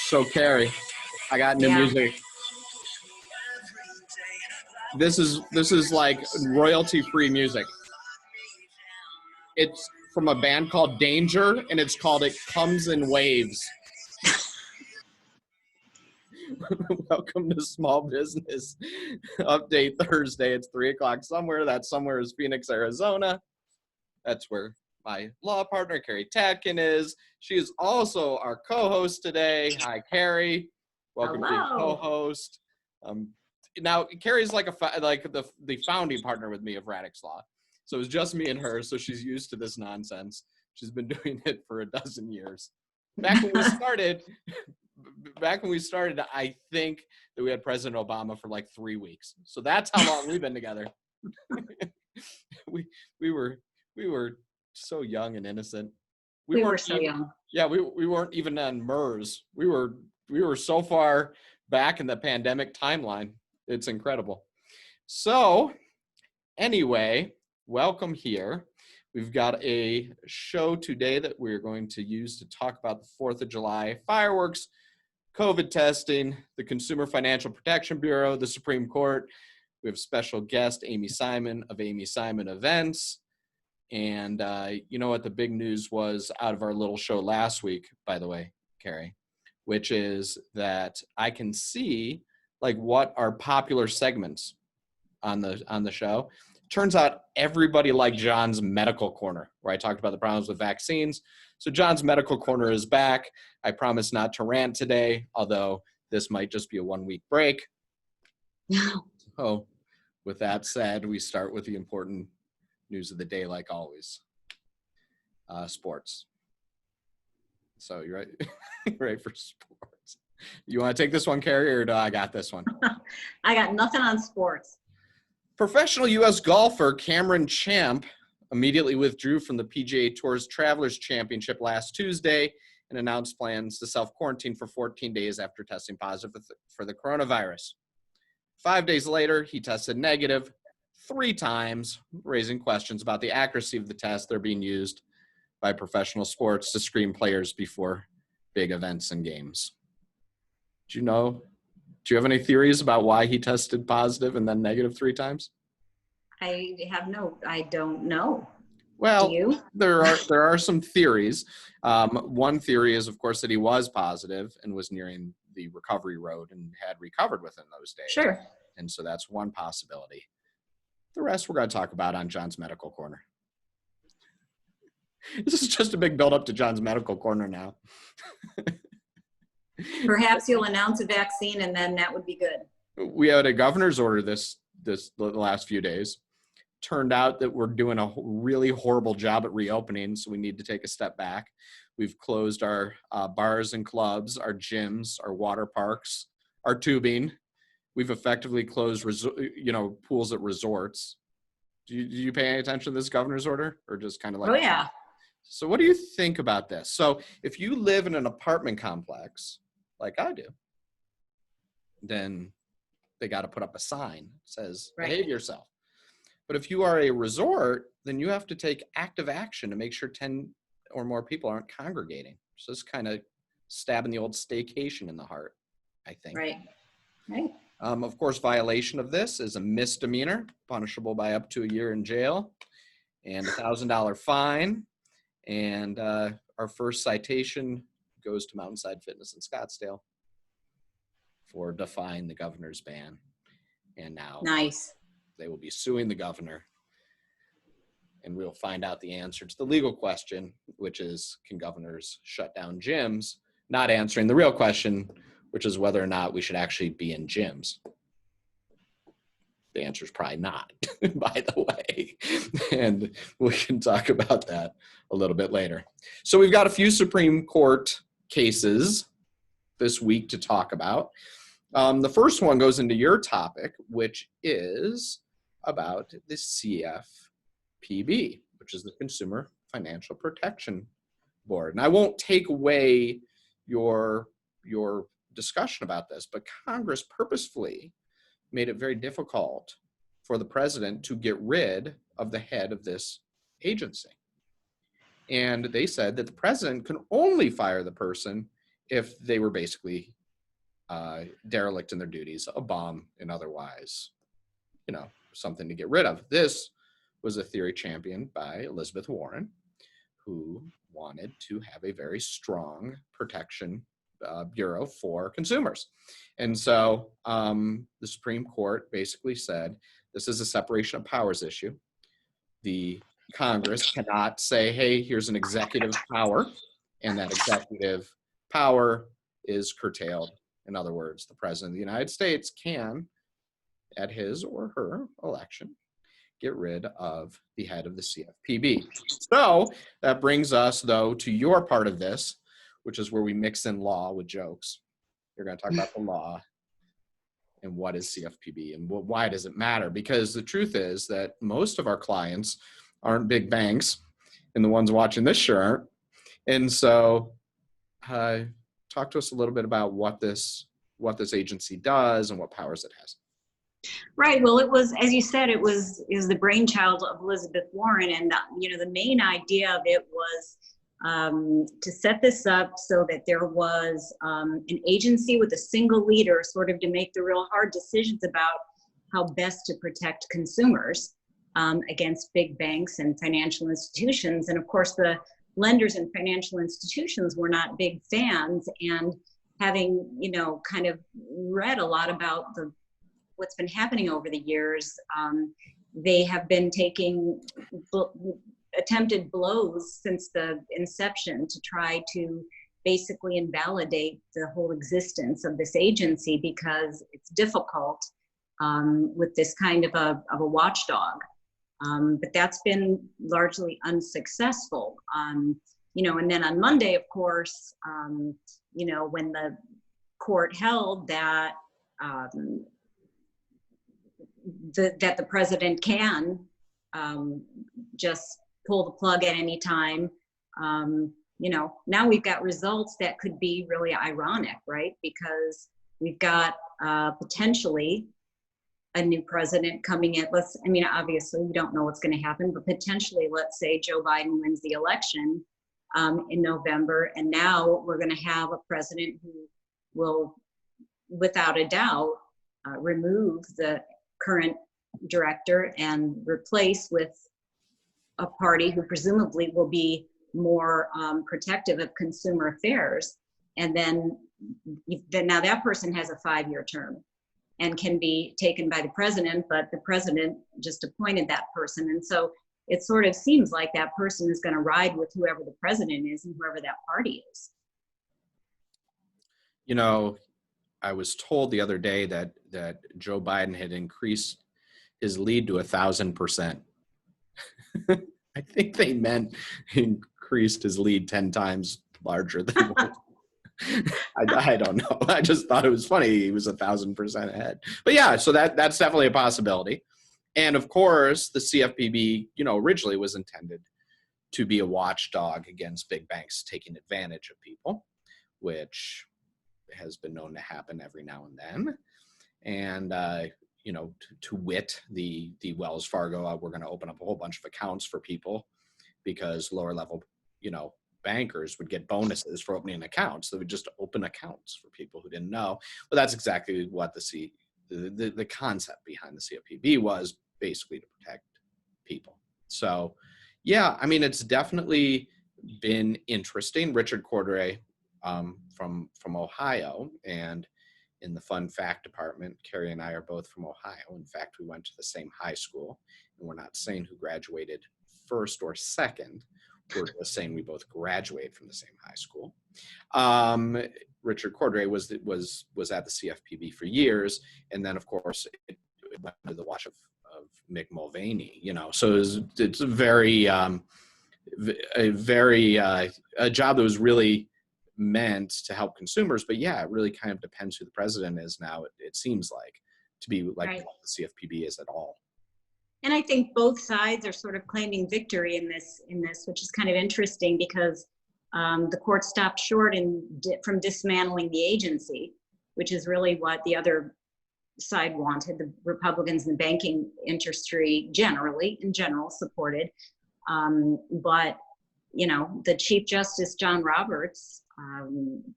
So Carrie, I got new Yeah. music. This is like royalty-free music. It's from a band called Danger, and it's called It Comes in Waves. Welcome to Small Business Update Thursday. It's 3 o'clock somewhere. That somewhere is Phoenix, Arizona. That's where my law partner, Carrie Tatkin, is. She is also our co-host today. Hi, Carrie. Welcome to being co-host. Now, Carrie's like the founding partner with me of Radix Law. So it's just me and her, so she's used to this nonsense. She's been doing it for a dozen years. Back when we started, I think that we had President Obama for like 3 weeks. So that's how long we've been together. we were so young and innocent. We were so young. Yeah, we weren't even on MERS. We were so far back in the pandemic timeline. It's incredible. So anyway, welcome here. We've got a show today that we're going to use to talk about the 4th of July fireworks, COVID testing, the Consumer Financial Protection Bureau, the Supreme Court. We have special guest Amy Simon of Amy Simon Events. And you know what the big news was out of our little show last week, by the way, Carrie, which is that I can see like what are popular segments on the show. Turns out everybody liked John's Medical Corner, where I talked about the problems with vaccines. So John's Medical Corner is back. I promise not to rant today, although this might just be a 1-week break. So with that said, we start with the important news of the day, like always. Sports. So you're right. Right for sports. You want to take this one, Carrie, or do I got this one? I got nothing on sports. Professional U.S. golfer Cameron Champ immediately withdrew from the PGA Tour's Travelers Championship last Tuesday and announced plans to self-quarantine for 14 days after testing positive for the coronavirus. 5 days later, he tested negative 3 times, raising questions about the accuracy of the tests that are being used by professional sports to screen players before big events and games. Do you have any theories about why he tested positive and then negative 3 times? I don't know. Well, do you? there are some theories. One theory is, of course, that he was positive and was nearing the recovery road and had recovered within those days. Sure. And so that's one possibility. The rest we're going to talk about on John's Medical Corner. This is just a big build-up to John's Medical Corner now. Perhaps you'll announce a vaccine, and then that would be good. We had a governor's order the last few days. Turned out that we're doing a really horrible job at reopening, so we need to take a step back. We've closed our bars and clubs, our gyms, our water parks, our tubing. We've effectively closed, pools at resorts. Do you pay any attention to this governor's order, or just kind of like? Oh yeah. So what do you think about this? So if you live in an apartment complex, like I do, then they got to put up a sign that says, behave yourself. But if you are a resort, then you have to take active action to make sure 10 or more people aren't congregating. So it's kind of stabbing the old staycation in the heart, I think. Right. Of course, violation of this is a misdemeanor, punishable by up to a year in jail and $1,000 fine. And our first citation goes to Mountainside Fitness in Scottsdale for defying the governor's ban. And now they will be suing the governor. And we'll find out the answer to the legal question, which is, can governors shut down gyms? Not answering the real question, which is whether or not we should actually be in gyms. The answer is probably not, by the way. And we can talk about that a little bit later. So we've got a few Supreme Court cases this week to talk about. The first one goes into your topic, which is about the CFPB, which is the Consumer Financial Protection Board. And I won't take away your discussion about this, but Congress purposefully made it very difficult for the president to get rid of the head of this agency. And they said that the president can only fire the person if they were basically derelict in their duties, a bomb and otherwise, something to get rid of. This was a theory championed by Elizabeth Warren, who wanted to have a very strong protection bureau for consumers. And so the Supreme Court basically said, this is a separation of powers issue. The Congress cannot say, hey, here's an executive power, and that executive power is curtailed. In other words, the President of the United States can, at his or her election, get rid of the head of the CFPB. So that brings us, though, to your part of this, which is where we mix in law with jokes. You're going to talk about the law and what is CFPB and why does it matter? Because the truth is that most of our clients aren't big banks, and the ones watching this sure aren't. And so talk to us a little bit about what this agency does and what powers it has. Right. Well, it was, as you said, it was the brainchild of Elizabeth Warren, and the main idea of it was to set this up so that there was an agency with a single leader, sort of to make the real hard decisions about how best to protect consumers against big banks and financial institutions. And of course, the lenders and financial institutions were not big fans, and having kind of read a lot about what's been happening over the years, they have been taking attempted blows since the inception to try to basically invalidate the whole existence of this agency, because it's difficult with this kind of a watchdog. But that's been largely unsuccessful. And then on Monday, of course, when the court held that that the president can just pull the plug at any time, now we've got results that could be really ironic, right? Because we've got potentially a new president coming in. Obviously we don't know what's going to happen, but potentially, let's say Joe Biden wins the election in November, and now we're going to have a president who will, without a doubt, remove the current director and replace with a party who presumably will be more protective of consumer affairs. And then now that person has a 5-year term and can be taken by the president, but the president just appointed that person. And so it sort of seems like that person is going to ride with whoever the president is and whoever that party is. I was told the other day that Joe Biden had increased his lead to 1,000%. I think they meant increased his lead 10 times larger than what. I don't know. I just thought it was funny. He was 1,000% ahead. But yeah, so that's definitely a possibility. And of course, the CFPB, originally was intended to be a watchdog against big banks taking advantage of people, which has been known to happen every now and then. And, to wit, the Wells Fargo, we're going to open up a whole bunch of accounts for people because lower level, bankers would get bonuses for opening accounts. They would just open accounts for people who didn't know. But that's exactly what the concept behind the CFPB was, basically to protect people. So, yeah, it's definitely been interesting. Richard Cordray from Ohio, and in the fun fact department, Carrie and I are both from Ohio. In fact, we went to the same high school, and we're not saying who graduated first or second. We're just saying we both graduated from the same high school. Richard Cordray was at the CFPB for years, and then of course it went under the watch of Mick Mulvaney. So it's a job that was really meant to help consumers. But yeah, it really kind of depends who the president is now. It seems like to be like Right. what the CFPB is at all. And I think both sides are sort of claiming victory in this, which is kind of interesting, because the court stopped short from dismantling the agency, which is really what the other side wanted. The Republicans in the banking industry in general supported. But, the Chief Justice, John Roberts,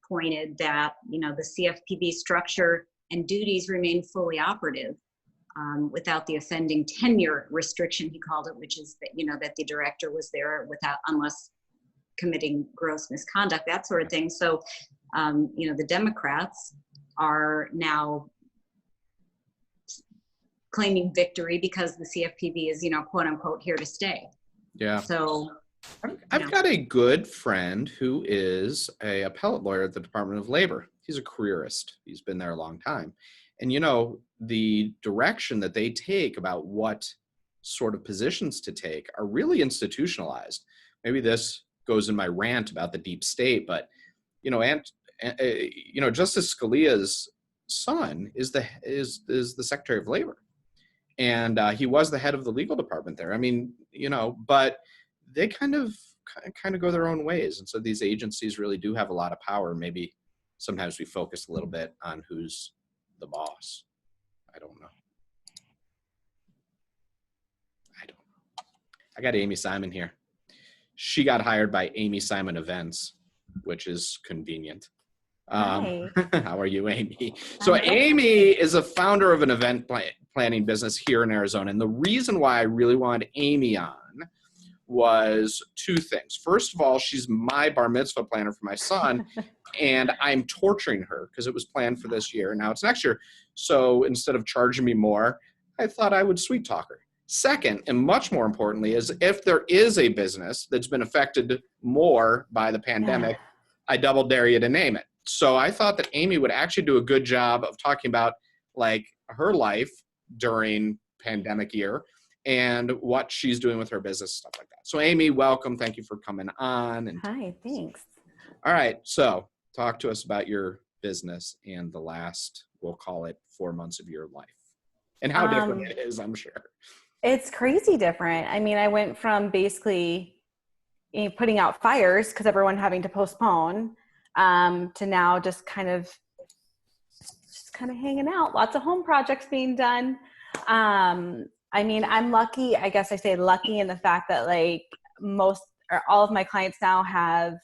pointed that, the CFPB structure and duties remain fully operative without the offending tenure restriction, he called it, which is that, that the director was there unless committing gross misconduct, that sort of thing. So, the Democrats are now claiming victory because the CFPB is, quote unquote, here to stay. Yeah. So I've got a good friend who is a appellate lawyer at the Department of Labor. He's a careerist. He's been there a long time. And, the direction that they take about what sort of positions to take are really institutionalized. Maybe this goes in my rant about the deep state, but, Justice Scalia's son is the Secretary of Labor. And he was the head of the legal department there. I mean, but they kind of go their own ways. And so these agencies really do have a lot of power. Maybe sometimes we focus a little bit on who's the boss. I don't know. I got Amy Simon here. She got hired by Amy Simon Events, which is convenient. Hi. How are you, Amy? So Amy is a founder of an event planning business here in Arizona. And the reason why I really wanted Amy on was two things. First of all, she's my bar mitzvah planner for my son, and I'm torturing her because it was planned for this year. Now it's next year. So instead of charging me more, I thought I would sweet talk her. Second, and much more importantly, is if there is a business that's been affected more by the pandemic, I double dare you to name it. So I thought that Amy would actually do a good job of talking about like her life during pandemic year and what she's doing with her business, stuff like that. So Amy, welcome. Thank you for coming on. And Hi, thanks. all right. So talk to us about your business and the last, we'll call it 4 months of your life and how different it is, I'm sure. It's crazy different. I mean, I went from basically putting out fires because everyone having to postpone to now just kind of hanging out. Lots of home projects being done. I mean, I'm lucky. I guess I say lucky in the fact that like most or all of my clients now have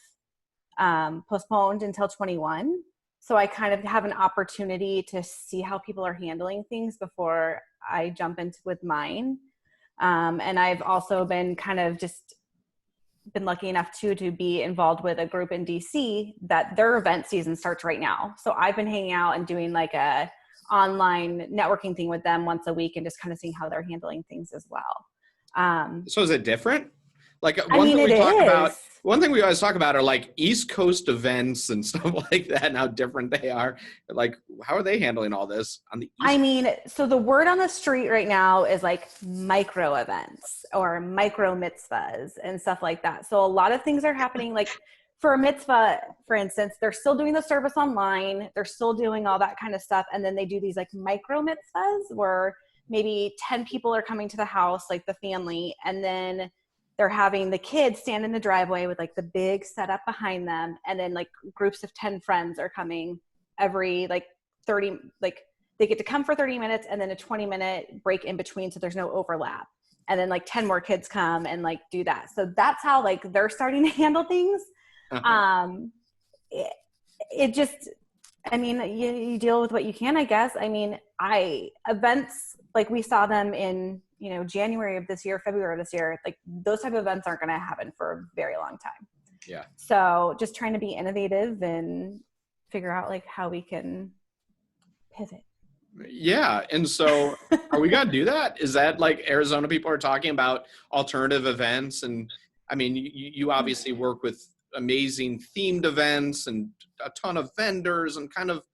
postponed until 21. So I kind of have an opportunity to see how people are handling things before I jump into with mine. And I've also been been lucky enough to be involved with a group in DC that their event season starts right now. So I've been hanging out and doing like a online networking thing with them once a week and just kind of seeing how they're handling things as well. So is it different? Like one thing we always talk about are like East Coast events and stuff like that and how different they are. Like, how are they handling all this on the East I mean, so the word on the street right now is like micro events or micro mitzvahs and stuff like that. So a lot of things are happening. Like for a mitzvah, for instance, they're still doing the service online. They're still doing all that kind of stuff. And then they do these like micro mitzvahs where maybe 10 people are coming to the house, like the family, and then they're having the kids stand in the driveway with like the big setup behind them. And then like groups of 10 friends are coming every like 30, like they get to come for 30 minutes and then a 20-minute break in between. So there's no overlap. And then like 10 more kids come and like do that. So that's how like they're starting to handle things. It just, I mean, you deal with what you can, I guess. I mean, events, like we saw them in, January of this year, February of this year, like those type of events aren't going to happen for a very long time. Yeah. So just trying to be innovative and figure out like how we can pivot. Yeah. And so are we going to do that? Is that like Arizona people are talking about alternative events? And I mean, you obviously work with amazing themed events and a ton of vendors and kind of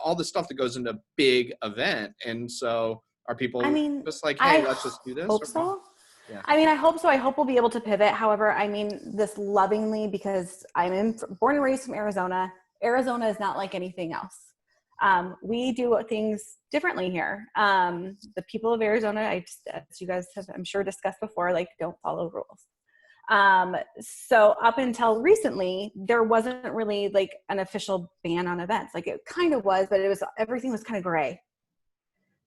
all the stuff that goes into a big event. And so are people just like, hey, let's just do this? Hope so. Yeah. I mean, I hope so. I hope we'll be able to pivot. However, I mean this lovingly because born and raised from Arizona. Arizona is not like anything else. We do things differently here. The people of Arizona, as you guys have, I'm sure, discussed before, like don't follow rules. So up until recently, there wasn't really like an official ban on events. Like it kind of was, but everything was kind of gray.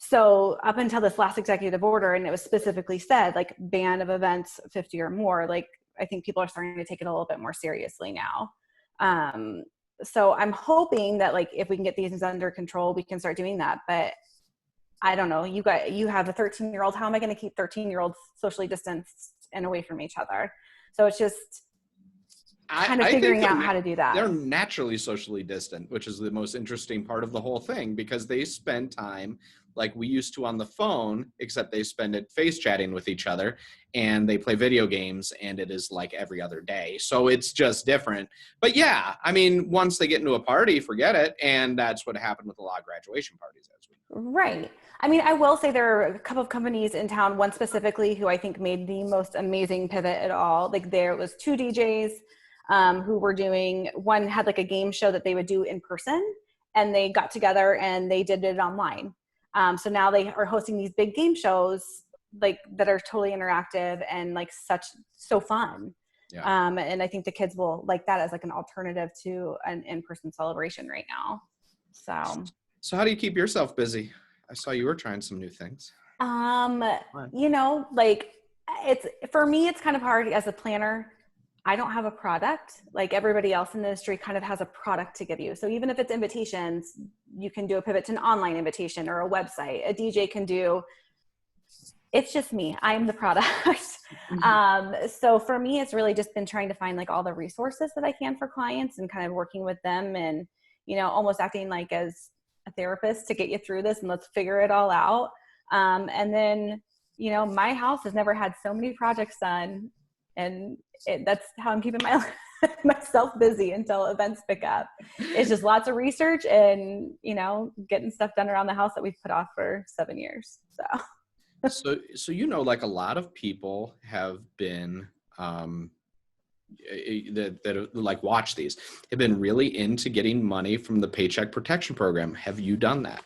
So up until this last executive order, and it was specifically said like ban of events 50 or more, like I think people are starting to take it a little bit more seriously now. So I'm hoping that like, if we can get these under control, we can start doing that. But I don't know, you have a 13-year-old. How am I going to keep 13-year-olds socially distanced and away from each other? So it's just kind of figuring out how to do that. They're naturally socially distant, which is the most interesting part of the whole thing, because they spend time like we used to on the phone, except they spend it face chatting with each other, and they play video games, and it is like every other day. So it's just different. But yeah, I mean, once they get into a party, forget it. And that's what happened with a lot of graduation parties. Right. I mean, I will say there are a couple of companies in town, one specifically who I think made the most amazing pivot at all. Like there was 2 DJs who were doing, one had like a game show that they would do in person, and they got together and they did it online. So now they are hosting these big game shows like that are totally interactive and like so fun. Yeah. And I think the kids will like that as like an alternative to an in-person celebration right now. So how do you keep yourself busy? I saw you were trying some new things. You know, like for me, it's kind of hard as a planner. I don't have a product. Like everybody else in the industry kind of has a product to give you. So even if it's invitations, you can do a pivot to an online invitation or a website. A DJ can do, it's just me. I'm the product. So for me, it's really just been trying to find like all the resources that I can for clients and kind of working with them and, you know, almost acting like as a therapist to get you through this and let's figure it all out. And then, you know, my house has never had so many projects done, and that's how I'm keeping myself busy until events pick up. It's just lots of research and, you know, getting stuff done around the house that we've put off for 7 years. So you know, like a lot of people have been that like watch these have been really into getting money from the Paycheck Protection Program. Have you done that?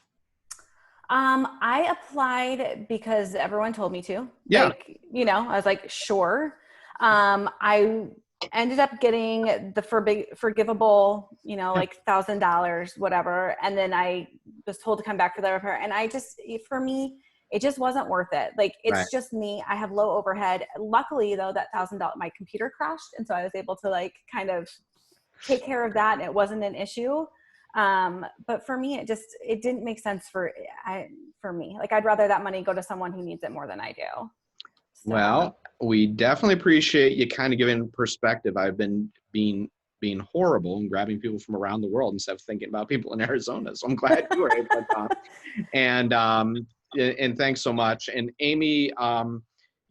I applied because everyone told me to. Yeah. Like, you know, I was like, sure. I ended up getting the forgivable, you know, like $1,000, whatever. And then I was told to come back for the repair. And for me, it just wasn't worth it. Like, it's just me. I have low overhead. Luckily though, that $1,000, my computer crashed. And so I was able to like kind of take care of that. And it wasn't an issue. But for me, it didn't make sense for me. Like, I'd rather that money go to someone who needs it more than I do. So. Well, we definitely appreciate you kind of giving perspective. I've been being horrible and grabbing people from around the world instead of thinking about people in Arizona. So I'm glad you were able to talk. And thanks so much. And Amy,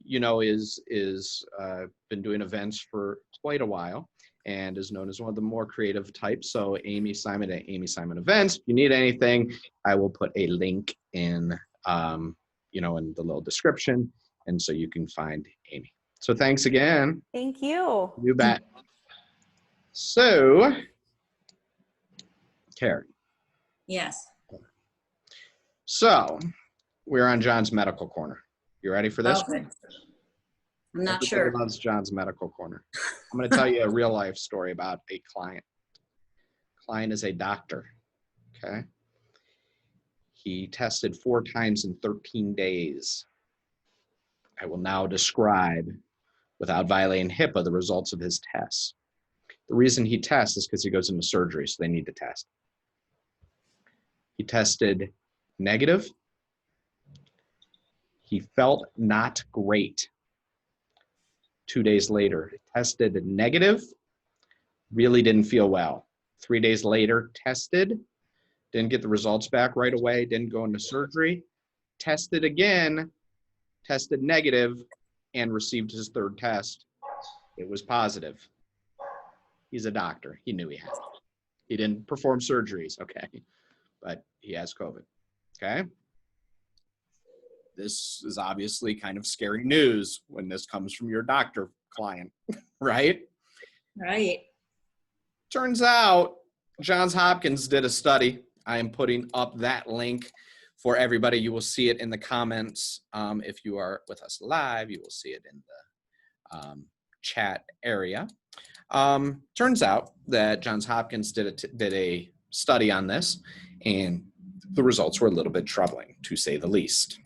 you know, is been doing events for quite a while and is known as one of the more creative types. So Amy Simon at Amy Simon Events. If you need anything, I will put a link in, you know, in the little description. And so you can find Amy. So thanks again. Thank you. You bet. So, Carrie. Yes. So, we're on John's Medical Corner. You ready for this? Okay. I'm not Everybody sure. loves John's Medical Corner. I'm going to tell you a real life story about a client. Client is a doctor. Okay. He tested 4 times in 13 days. I will now describe, without violating HIPAA, the results of his tests. The reason he tests is because he goes into surgery, so they need to test. He tested negative. He felt not great. 2 days later, tested negative, really didn't feel well. 3 days later, tested, didn't get the results back right away, didn't go into surgery, tested again, tested negative, and received his 3rd test. It was positive. He's a doctor. He knew he had it. He didn't perform surgeries, okay, but he has COVID, okay? This is obviously kind of scary news when this comes from your doctor client, right? Right. Turns out Johns Hopkins did a study. I am putting up that link for everybody. You will see it in the comments. If you are with us live, you will see it in the chat area. Turns out that Johns Hopkins did a study on this, and the results were a little bit troubling, to say the least.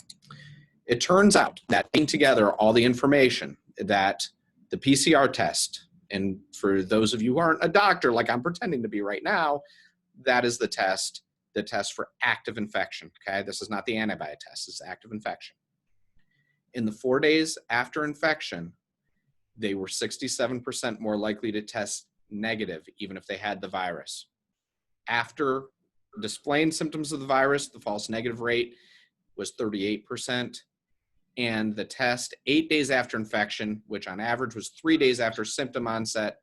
It turns out that putting together all the information that the PCR test And for those of you who aren't a doctor, like I'm pretending to be right now, that is the test for active infection, okay? This is not the antibody test, it's active infection. In the 4 days after infection, they were 67% more likely to test negative, even if they had the virus. After displaying symptoms of the virus, the false negative rate was 38%. And the test 8 days after infection, which on average was 3 days after symptom onset,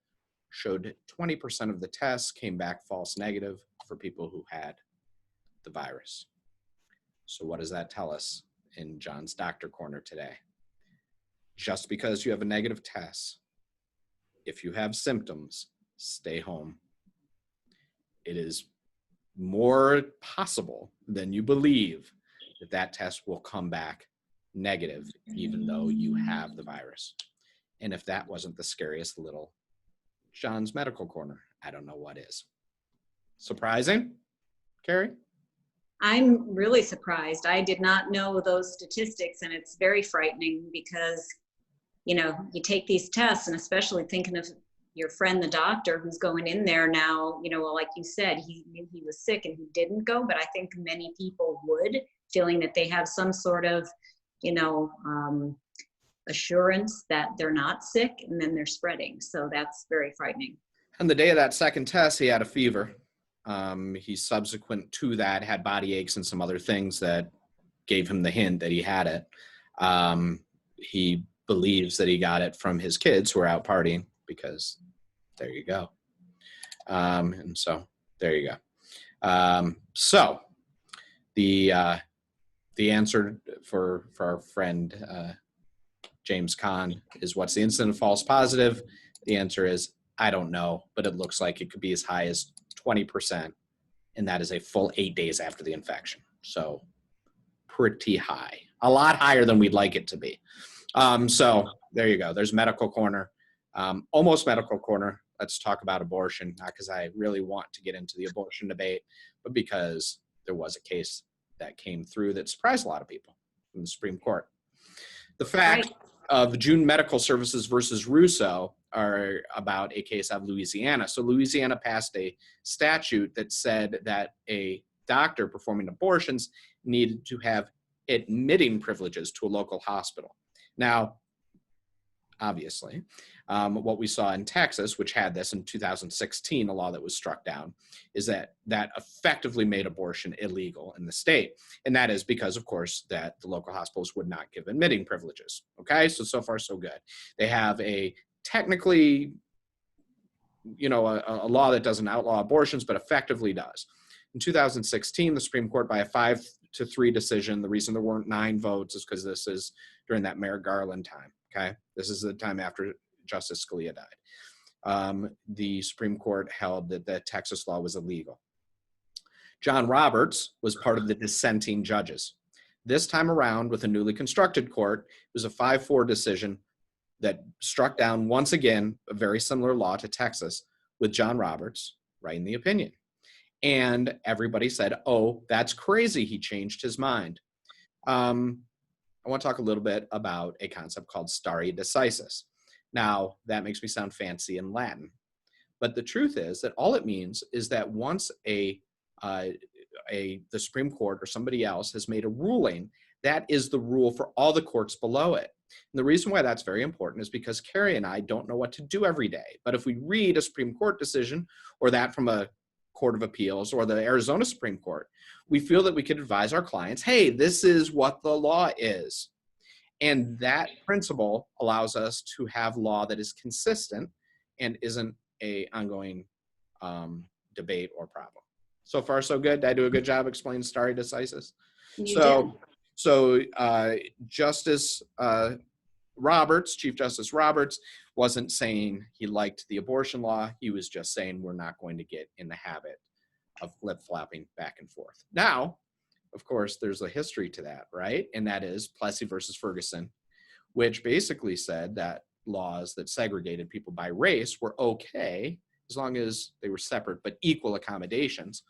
showed 20% of the tests came back false negative for people who had the virus. So what does that tell us in John's Doctor Corner today? Just because you have a negative test, if you have symptoms, stay home. It is more possible than you believe that that test will come back negative, even though you have the virus. And if that wasn't the scariest little John's Medical Corner, I don't know what is. Surprising, Carrie? I'm really surprised. I did not know those statistics, and it's very frightening because, you know, you take these tests, and especially thinking of your friend, the doctor, who's going in there now, you know, like you said, he knew he was sick and he didn't go, but I think many people would, feeling that they have some sort of, you know, assurance that they're not sick, and then they're spreading. So that's very frightening. On the day of that second test, he had a fever. He subsequent to that had body aches and some other things that gave him the hint that he had it. He believes that he got it from his kids who were out partying, because there you go. And so there you go. So the answer for our friend James Kahn is, what's the incidence of false positive? The answer is, I don't know, but it looks like it could be as high as 20%, and that is a full 8 days after the infection. So pretty high, a lot higher than we'd like it to be. So there you go. There's Medical Corner, almost Medical Corner. Let's talk about abortion, not because I really want to get into the abortion debate, but because there was a case that came through that surprised a lot of people from the Supreme Court. The fact of June Medical Services versus Russo are about a case out of Louisiana. So Louisiana passed a statute that said that a doctor performing abortions needed to have admitting privileges to a local hospital. Now, obviously, what we saw in Texas, which had this in 2016, a law that was struck down, is that effectively made abortion illegal in the state. And that is because, of course, that the local hospitals would not give admitting privileges. Okay, so far so good. They have a technically, you know, a law that doesn't outlaw abortions, but effectively does. In 2016, the Supreme Court, by a 5-3 decision, the reason there weren't 9 votes is because this is during that Merrick Garland time. Okay, this is the time after Justice Scalia died. The Supreme Court held that the Texas law was illegal. John Roberts was part of the dissenting judges. This time around, with a newly constructed court, it was a 5-4 decision that struck down, once again, a very similar law to Texas, with John Roberts writing the opinion. And everybody said, oh, that's crazy, he changed his mind. I want to talk a little bit about a concept called Starry Decisis. Now, that makes me sound fancy in Latin, but the truth is that all it means is that once the Supreme Court or somebody else has made a ruling, that is the rule for all the courts below it. And the reason why that's very important is because Carrie and I don't know what to do every day. But if we read a Supreme Court decision, or that from a Court of Appeals or the Arizona Supreme Court, we feel that we could advise our clients, hey, this is what the law is. And that principle allows us to have law that is consistent and isn't an ongoing debate or problem. So far, so good. Did I do a good job explaining Starry Decisis? So Justice Roberts, Chief Justice Roberts, wasn't saying he liked the abortion law. He was just saying we're not going to get in the habit of flip-flopping back and forth. Now, of course, there's a history to that, right? And that is Plessy versus Ferguson, which basically said that laws that segregated people by race were okay as long as they were separate but equal accommodations.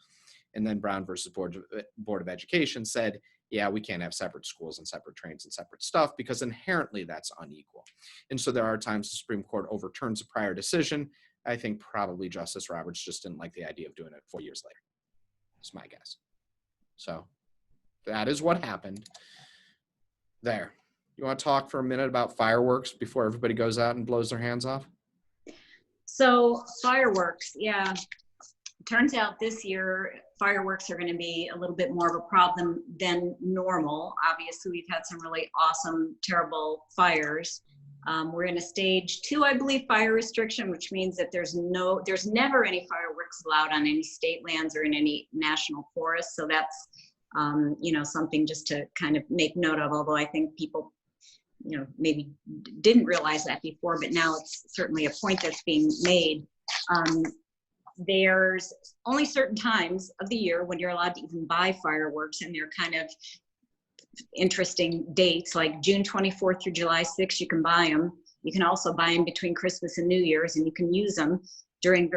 And then Brown versus Board of Education said yeah, we can't have separate schools and separate trains and separate stuff because inherently that's unequal. And so there are times the Supreme Court overturns a prior decision. I think probably Justice Roberts just didn't like the idea of doing it 4 years later. It's my guess. So that is what happened there. You want to talk for a minute about fireworks before everybody goes out and blows their hands off? So fireworks, yeah. Turns out this year, fireworks are going to be a little bit more of a problem than normal. Obviously, we've had some really awesome, terrible fires. We're in a stage 2, I believe, fire restriction, which means that there's never any fireworks allowed on any state lands or in any national forests. So that's, something just to kind of make note of, although I think people, maybe didn't realize that before, but now it's certainly a point that's being made. There's only certain times of the year when you're allowed to even buy fireworks, and they're kind of interesting dates, like June 24th through July 6th, you can buy them. You can also buy them between Christmas and New Year's, and you can use them during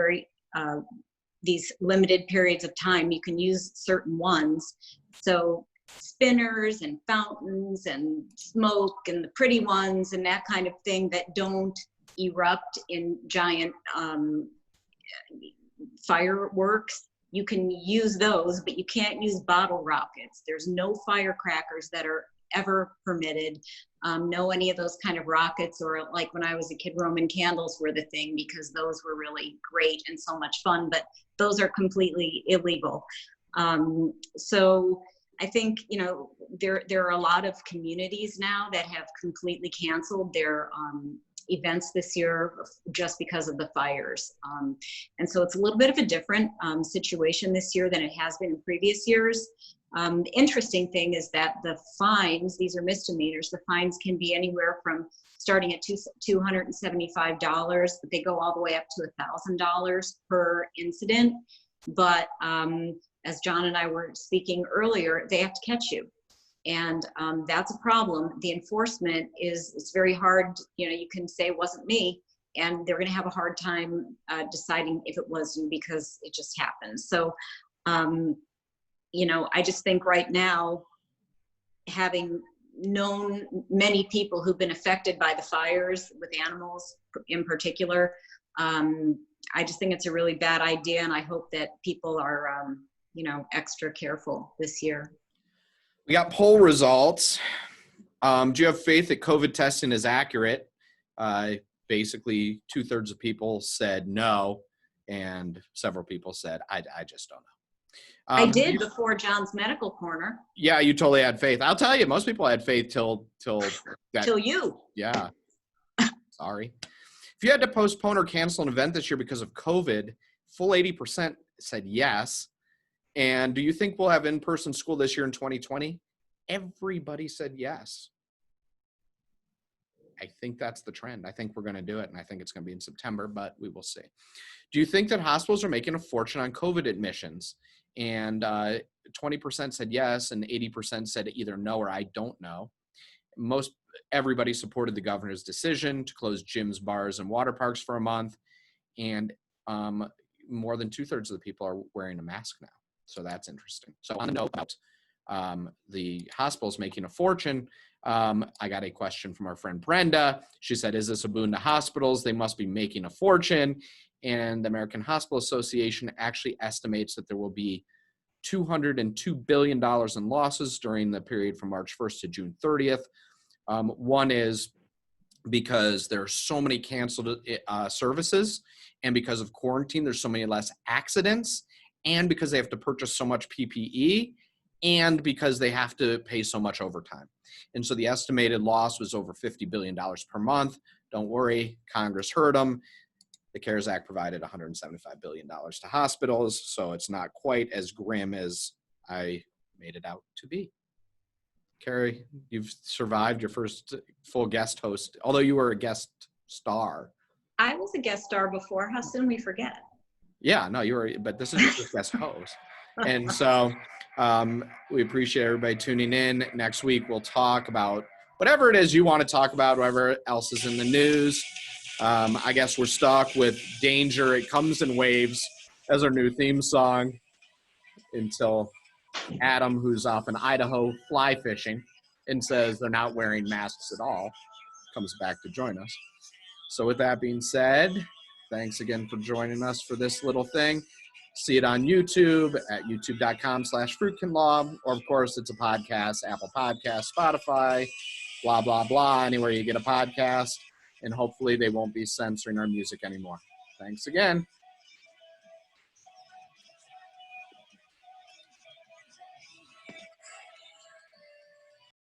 these limited periods of time. You can use certain ones. So spinners and fountains and smoke and the pretty ones and that kind of thing that don't erupt in giant fireworks, you can use those, but you can't use bottle rockets. There's no firecrackers that are ever permitted. No any of those kind of rockets, or like when I was a kid, Roman candles were the thing because those were really great and so much fun, but those are completely illegal. So I think, there are a lot of communities now that have completely canceled their events this year just because of the fires. And so it's a little bit of a different situation this year than it has been in previous years. The interesting thing is that the fines, these are misdemeanors, the fines can be anywhere from starting at $275, but they go all the way up to $1,000 per incident. But as John and I were speaking earlier, they have to catch you. And that's a problem. The enforcement it's very hard. You can say it wasn't me, and they're going to have a hard time deciding if it was you because it just happens. So, I just think right now, having known many people who've been affected by the fires with animals in particular, I just think it's a really bad idea. And I hope that people are, extra careful this year. We got poll results. Do you have faith that COVID testing is accurate? Basically, 2/3 of people said no, and several people said, I just don't know. I did before John's medical corner. Yeah, you totally had faith. I'll tell you, most people had faith till you. Yeah. Sorry. If you had to postpone or cancel an event this year because of COVID, full 80% said yes. And do you think we'll have in-person school this year in 2020? Everybody said yes. I think that's the trend. I think we're going to do it, and I think it's going to be in September, but we will see. Do you think that hospitals are making a fortune on COVID admissions? And 20% said yes, and 80% said either no or I don't know. Everybody supported the governor's decision to close gyms, bars, and water parks for a month, and more than 2/3 of the people are wearing a mask now. So that's interesting. So on the note about the hospitals making a fortune, I got a question from our friend Brenda. She said, is this a boon to hospitals? They must be making a fortune. And the American Hospital Association actually estimates that there will be $202 billion in losses during the period from March 1st to June 30th. One is because there are so many canceled services, and because of quarantine, there's so many less accidents, and because they have to purchase so much PPE, and because they have to pay so much overtime. And so the estimated loss was over $50 billion per month. Don't worry, Congress heard them. The CARES Act provided $175 billion to hospitals, so it's not quite as grim as I made it out to be. Carrie, you've survived your first full guest host, although you were a guest star. I was a guest star before. How soon we forget? Yeah, no, you were, but this is your first guest host. And so we appreciate everybody tuning in. Next week, we'll talk about whatever it is you want to talk about, whatever else is in the news. I guess we're stuck with Danger. It Comes in Waves as our new theme song until Adam, who's off in Idaho fly fishing and says they're not wearing masks at all, comes back to join us. So with that being said, thanks again for joining us for this little thing. See it on YouTube at youtube.com/fruitkinlaw, or of course it's a podcast, Apple Podcasts, Spotify, blah, blah, blah, anywhere you get a podcast. And hopefully they won't be censoring our music anymore. Thanks again.